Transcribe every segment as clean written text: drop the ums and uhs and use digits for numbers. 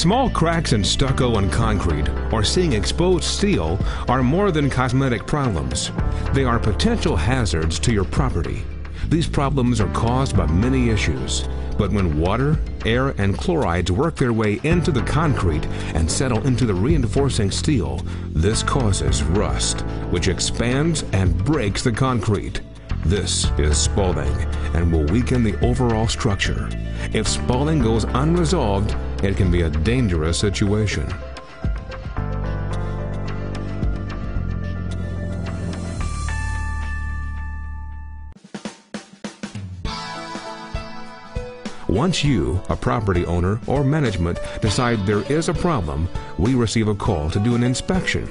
Small cracks in stucco and concrete or seeing exposed steel are more than cosmetic problems. They are potential hazards to your property. These problems are caused by many issues, but when water, air, and chlorides work their way into the concrete and settle into the reinforcing steel, this causes rust, which expands and breaks the concrete. This is spalling and will weaken the overall structure. If spalling goes unresolved, it can be a dangerous situation. Once you, a property owner or management, decide there is a problem, we receive a call to do an inspection.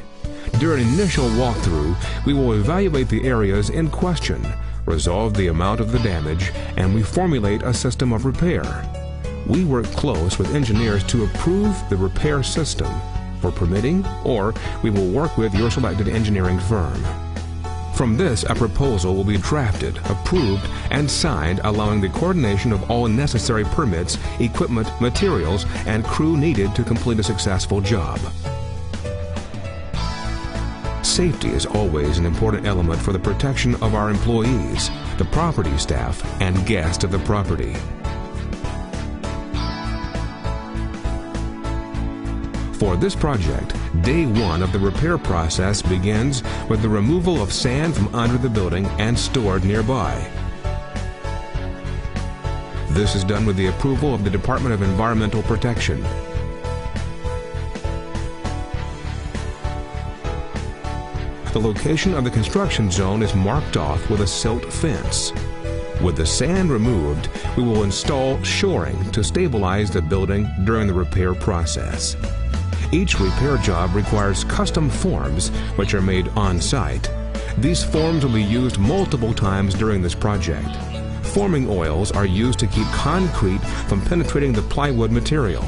During initial walkthrough, we will evaluate the areas in question, resolve the amount of the damage, and we formulate a system of repair. We work close with engineers to approve the repair system for permitting, or we will work with your selected engineering firm. From this, a proposal will be drafted, approved, and signed, allowing the coordination of all necessary permits, equipment, materials, and crew needed to complete a successful job. Safety is always an important element for the protection of our employees, the property staff, and guests of the property. For this project, day one of the repair process begins with the removal of sand from under the building and stored nearby. This is done with the approval of the Department of Environmental Protection. The location of the construction zone is marked off with a silt fence. With the sand removed, we will install shoring to stabilize the building during the repair process. Each repair job requires custom forms, which are made on-site. These forms will be used multiple times during this project. Forming oils are used to keep concrete from penetrating the plywood material.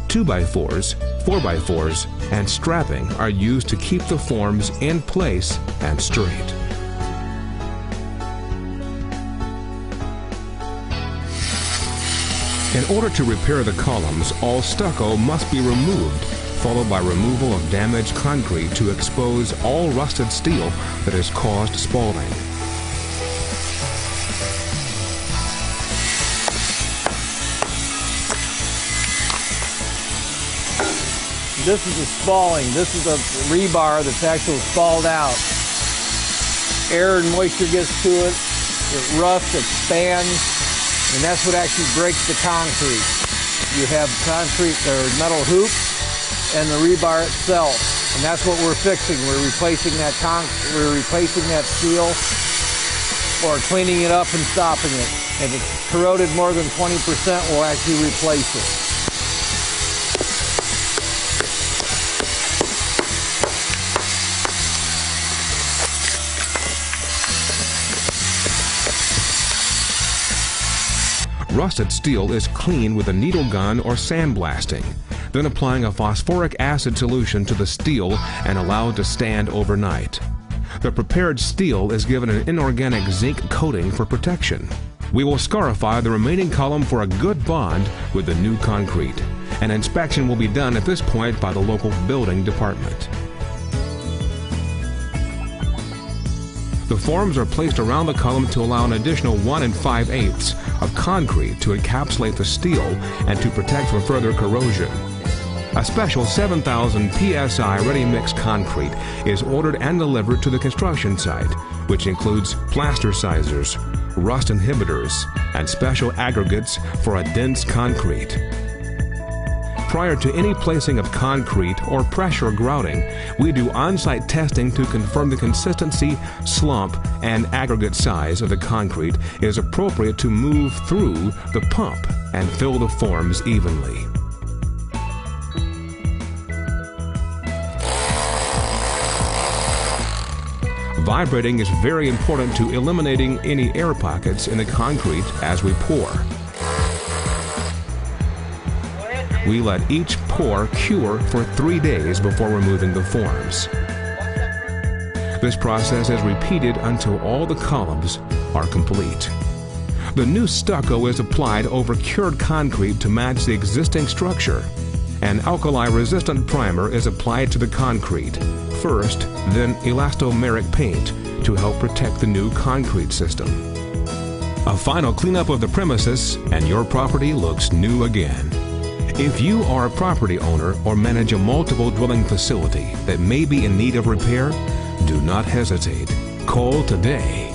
2x4s, 4x4s, and strapping are used to keep the forms in place and straight. In order to repair the columns, all stucco must be removed, followed by removal of damaged concrete to expose all rusted steel that has caused spalling. This is a spalling. This is a rebar that's actually spalled out. Air and moisture gets to it, it rusts, expands, and that's what actually breaks the concrete. You have concrete, or metal hoops, and the rebar itself, and that's what we're fixing. We're replacing that steel, or cleaning it up and stopping it. If it's corroded more than 20%, we'll actually replace it. Rusted steel is cleaned with a needle gun or sandblasting, then applying a phosphoric acid solution to the steel and allowed to stand overnight. The prepared steel is given an inorganic zinc coating for protection. We will scarify the remaining column for a good bond with the new concrete. An inspection will be done at this point by the local building department. The forms are placed around the column to allow an additional 1 5/8 of concrete to encapsulate the steel and to protect from further corrosion. A special 7,000 psi ready-mix concrete is ordered and delivered to the construction site, which includes plasticizers, rust inhibitors, and special aggregates for a dense concrete. Prior to any placing of concrete or pressure grouting, we do on-site testing to confirm the consistency, slump, and aggregate size of the concrete is appropriate to move through the pump and fill the forms evenly. Vibrating is very important to eliminating any air pockets in the concrete as we pour. We let each pour cure for 3 days before removing the forms. This process is repeated until all the columns are complete. The new stucco is applied over cured concrete to match the existing structure. An alkali-resistant primer is applied to the concrete. First, then elastomeric paint to help protect the new concrete system. A final cleanup of the premises and your property looks new again. If you are a property owner or manage a multiple dwelling facility that may be in need of repair, do not hesitate. Call today.